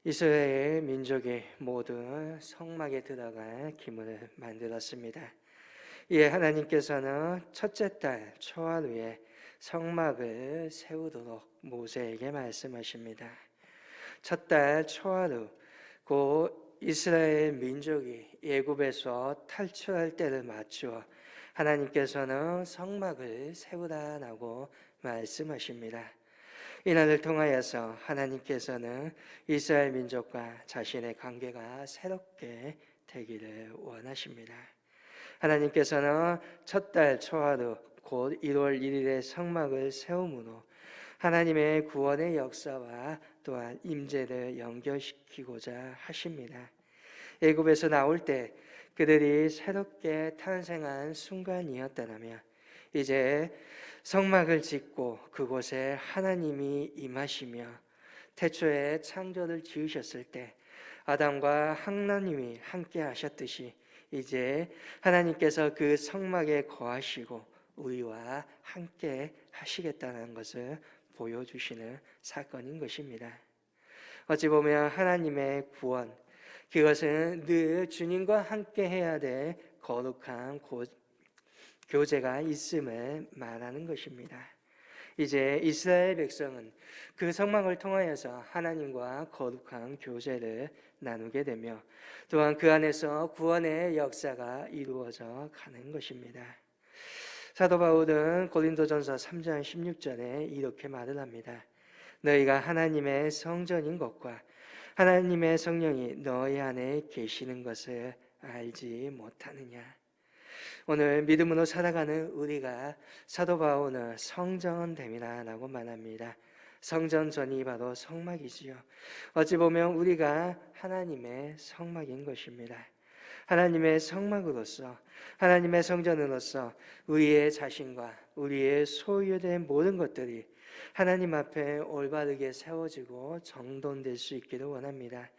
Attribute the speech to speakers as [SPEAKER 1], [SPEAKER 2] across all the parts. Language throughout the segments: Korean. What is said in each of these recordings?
[SPEAKER 1] 이스라엘 민족이 모두 성막에 들어갈 기물을 만들었습니다. 이에 하나님께서는 첫째 달 초하루 후에 성막을 세우도록 모세에게 말씀하십니다. 첫 달 초하루 곧 이스라엘 민족이 애굽에서 탈출할 때를 맞추어 하나님께서는 성막을 세우라라고 말씀하십니다. 이날을 통하여서 하나님께서는 이스라엘 민족과 자신의 관계가 새롭게 되기를 원하십니다. 하나님께서는 첫 달 초하루 곧 1월 1일에 성막을 세움으로 하나님의 구원의 역사와 또한 임재를 연결시키고자 하십니다. 애굽에서 나올 때 그들이 새롭게 탄생한 순간이었다면 이제 성막을 짓고 그곳에 하나님이 임하시며 태초에 창조를 지으셨을 때 아담과 하나님이 함께 하셨듯이 이제 하나님께서 그 성막에 거하시고 우리와 함께 하시겠다는 것을 보여주시는 사건인 것입니다. 어찌 보면 하나님의 구원, 그것은 늘 주님과 함께 해야 될 거룩한 교제가 있음을 말하는 것입니다. 이제 이스라엘 백성은 그 성막을 통하여서 하나님과 거룩한 교제를 나누게 되며 또한 그 안에서 구원의 역사가 이루어져 가는 것입니다. 사도 바울은 고린도전서 3장 16절에 이렇게 말을 합니다. 너희가 하나님의 성전인 것과 하나님의 성령이 너희 안에 계시는 것을 알지 못하느냐. 오늘 믿음으로 살아가는 우리가 사도 바울은 성전됨이라고 말합니다. 성전전이 바로 성막이지요. 어찌 보면 우리가 하나님의 성막인 것입니다. 하나님의 성막으로서 하나님의 성전으로서 우리의 자신과 우리의 소유된 모든 것들이 하나님 앞에 올바르게 세워지고 정돈될 수 있기를 원합니다.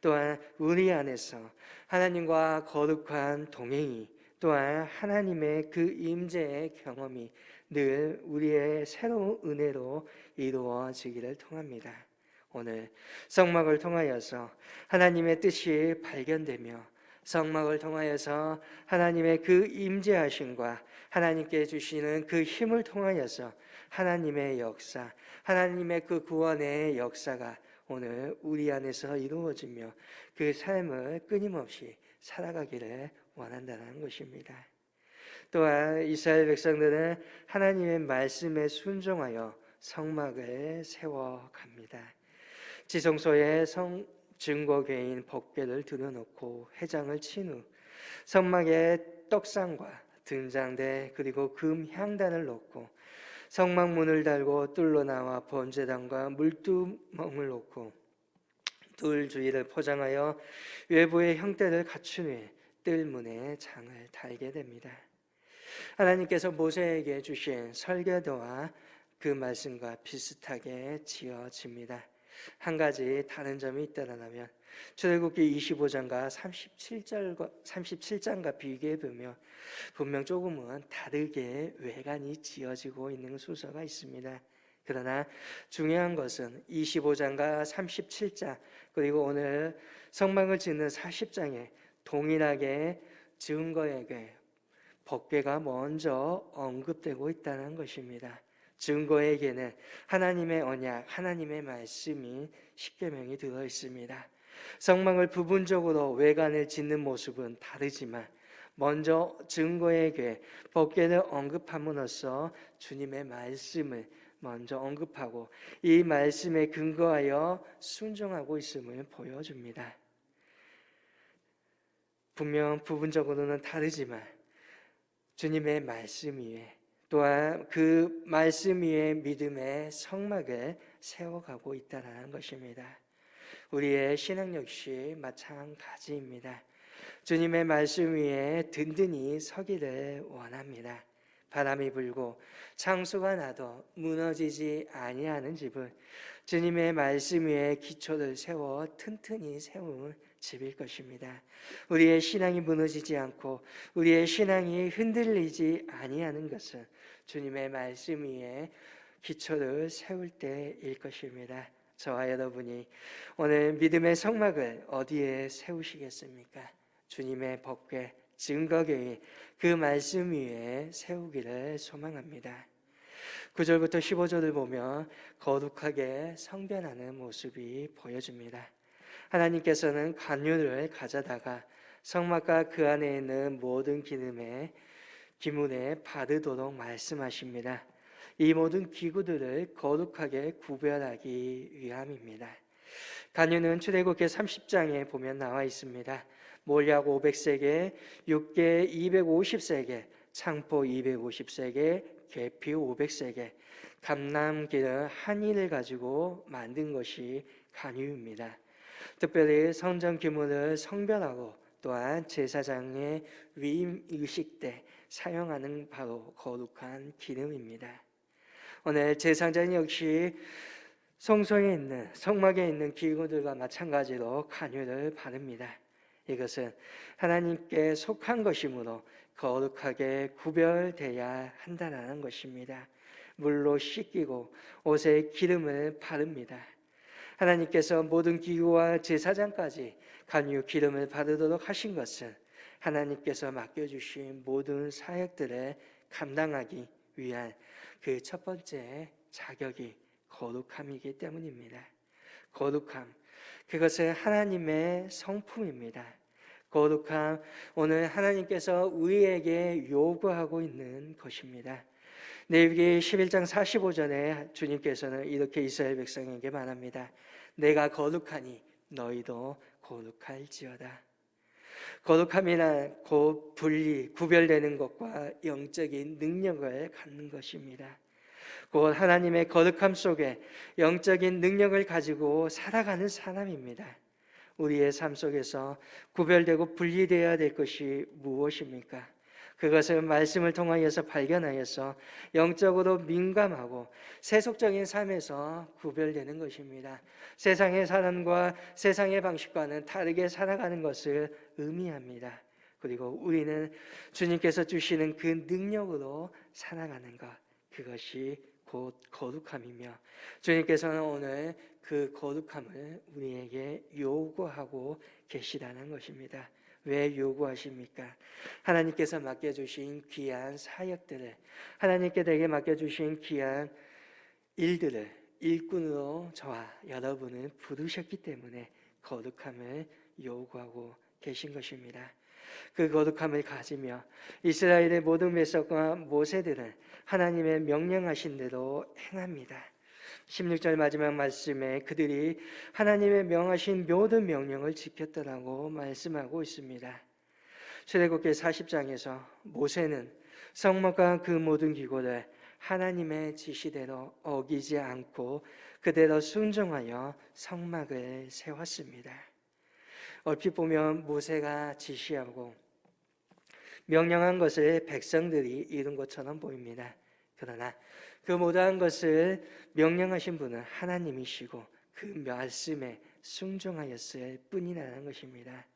[SPEAKER 1] 또한 우리 안에서 하나님과 거룩한 동행이 또한 하나님의 그 임재의 경험이 늘 우리의 새로운 은혜로 이루어지기를 통합니다. 오늘 성막을 통하여서 하나님의 뜻이 발견되며 성막을 통하여서 하나님의 그 임재하심과 하나님께 주시는 그 힘을 통하여서 하나님의 역사, 하나님의 그 구원의 역사가 오늘 우리 안에서 이루어지며 그 삶을 끊임없이 살아가기를 원한다는 것입니다. 또한 이스라엘 백성들은 하나님의 말씀에 순종하여 성막을 세워갑니다. 지성소에 증거궤인 법궤를 들여놓고 회장을 친 후 성막에 떡상과 등잔대 그리고 금 향단을 놓고 성막문을 달고 뚫로 나와 번제단과 물두멍을 놓고 뚫 주위를 포장하여 외부의 형태를 갖춘 후에 뜰문에 장을 달게 됩니다. 하나님께서 모세에게 주신 설계도와 그 말씀과 비슷하게 지어집니다. 한 가지 다른 점이 있다면 출애굽기 25장과 37장과 비교해 보면 분명 조금은 다르게 외관이 지어지고 있는 순서가 있습니다. 그러나 중요한 것은 25장과 37장 그리고 오늘 성막을 짓는 40장에 동일하게 증거에게 법궤가 먼저 언급되고 있다는 것입니다. 증거에게는 하나님의 언약, 하나님의 말씀이 십계명이 들어 있습니다. 성막을 부분적으로 외관을 짓는 모습은 다르지만 먼저 증거에게 법궤를 언급함으로써 주님의 말씀을 먼저 언급하고 이 말씀에 근거하여 순종하고 있음을 보여줍니다. 분명 부분적으로는 다르지만 주님의 말씀 위에 또한 그 말씀 위에 믿음의 성막을 세워가고 있다는 것입니다. 우리의 신앙 역시 마찬가지입니다. 주님의 말씀 위에 든든히 서기를 원합니다. 바람이 불고 창수가 나도 무너지지 아니하는 집은 주님의 말씀 위에 기초를 세워 튼튼히 세운 집일 것입니다. 우리의 신앙이 무너지지 않고 우리의 신앙이 흔들리지 아니하는 것은 주님의 말씀 위에 기초를 세울 때일 것입니다. 저와 여러분이 오늘 믿음의 성막을 어디에 세우시겠습니까? 주님의 법궤 증거궤 그 말씀 위에 세우기를 소망합니다. 9절부터 15절을 보면 거룩하게 성변하는 모습이 보여집니다. 하나님께서는 관유를 가져다가 성막과 그 안에 있는 모든 기문에 바르도록 말씀하십니다. 이 모든 기구들을 거룩하게 구별하기 위함입니다. 관유는 출애굽기 30장에 보면 나와 있습니다. 몰약 500세개, 육개 250세개, 창포 250세개, 계피 500세개, 감람기를 한 일을 가지고 만든 것이 관유입니다. 특별히 성전 기물을 성별하고 또한 제사장의 위임 의식 때 사용하는 바로 거룩한 기름입니다. 오늘 제사장 역시 성소에 있는 성막에 있는 기구들과 마찬가지로 관유를 바릅니다. 이것은 하나님께 속한 것이므로 거룩하게 구별돼야 한다는 것입니다. 물로 씻기고 옷에 기름을 바릅니다. 하나님께서 모든 기구와 제사장까지 관유 기름을 바르도록 하신 것은 하나님께서 맡겨주신 모든 사역들을 감당하기 위한 그 첫 번째 자격이 거룩함이기 때문입니다. 거룩함, 그것은 하나님의 성품입니다. 거룩함, 오늘 하나님께서 우리에게 요구하고 있는 것입니다. 레위기 11장 45절에 주님께서는 이렇게 이스라엘 백성에게 말합니다. 내가 거룩하니 너희도 거룩할지어다. 거룩함이란 곧 구별되는 것과 영적인 능력을 갖는 것입니다. 곧 하나님의 거룩함 속에 영적인 능력을 가지고 살아가는 사람입니다. 우리의 삶 속에서 구별되고 분리되어야 될 것이 무엇입니까? 그것은 말씀을 통하여서 발견하여서 영적으로 민감하고 세속적인 삶에서 구별되는 것입니다. 세상의 사람과 세상의 방식과는 다르게 살아가는 것을 의미합니다. 그리고 우리는 주님께서 주시는 그 능력으로 살아가는 것, 그것이 곧 거룩함이며 주님께서는 오늘 그 거룩함을 우리에게 요구하고 계시다는 것입니다. 왜 요구하십니까? 하나님께서 맡겨주신 귀한 사역들을, 하나님께 내게 맡겨주신 귀한 일들을 일꾼으로 저와 여러분을 부르셨기 때문에 거룩함을 요구하고 계신 것입니다. 그 거룩함을 가지며 이스라엘의 모든 백성과 모세들은 하나님의 명령하신 대로 행합니다. 16절 마지막 말씀에 그들이 하나님의 명하신 모든 명령을 지켰더라고 말씀하고 있습니다. 출애굽기 40장에서 모세는 성막과 그 모든 기구를 하나님의 지시대로 어기지 않고 그대로 순종하여 성막을 세웠습니다. 얼핏 보면 모세가 지시하고 명령한 것을 백성들이 이룬 것처럼 보입니다. 그러나 그 모든 것을 명령하신 분은 하나님이시고 그 말씀에 순종하였을 뿐이라는 것입니다.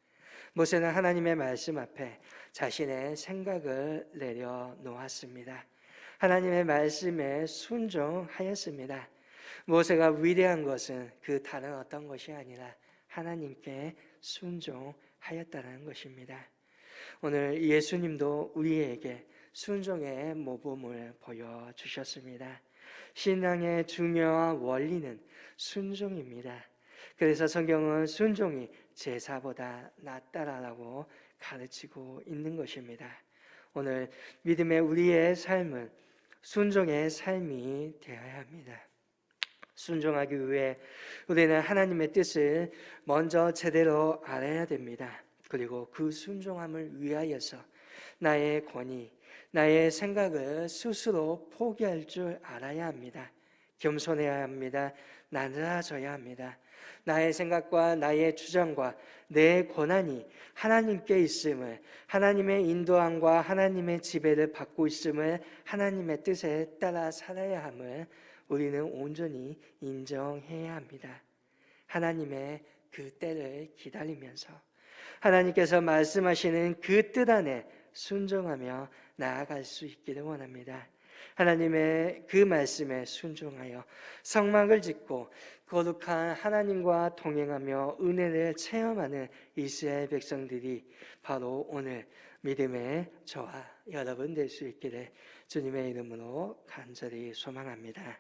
[SPEAKER 1] 모세는 하나님의 말씀 앞에 자신의 생각을 내려놓았습니다. 하나님의 말씀에 순종하였습니다. 모세가 위대한 것은 그 다른 어떤 것이 아니라 하나님께 순종하였다는 것입니다. 오늘 예수님도 우리에게 순종의 모범을 보여주셨습니다. 신앙의 중요한 원리는 순종입니다. 그래서 성경은 순종이 제사보다 낫다라고 가르치고 있는 것입니다. 오늘 믿음의 우리의 삶은 순종의 삶이 되어야 합니다. 순종하기 위해 우리는 하나님의 뜻을 먼저 제대로 알아야 됩니다. 그리고 그 순종함을 위하여서 나의 권위, 나의 생각을 스스로 포기할 줄 알아야 합니다. 겸손해야 합니다. 낮아져야 합니다. 나의 생각과 나의 주장과 내 권한이 하나님께 있음을, 하나님의 인도함과 하나님의 지배를 받고 있음을, 하나님의 뜻에 따라 살아야 함을 우리는 온전히 인정해야 합니다. 하나님의 그 때를 기다리면서 하나님께서 말씀하시는 그 뜻 안에 순종하며 나아갈 수 있기를 원합니다. 하나님의 그 말씀에 순종하여 성막을 짓고 거룩한 하나님과 동행하며 은혜를 체험하는 이스라엘 백성들이 바로 오늘 믿음의 저와 여러분 될 수 있기를 주님의 이름으로 간절히 소망합니다.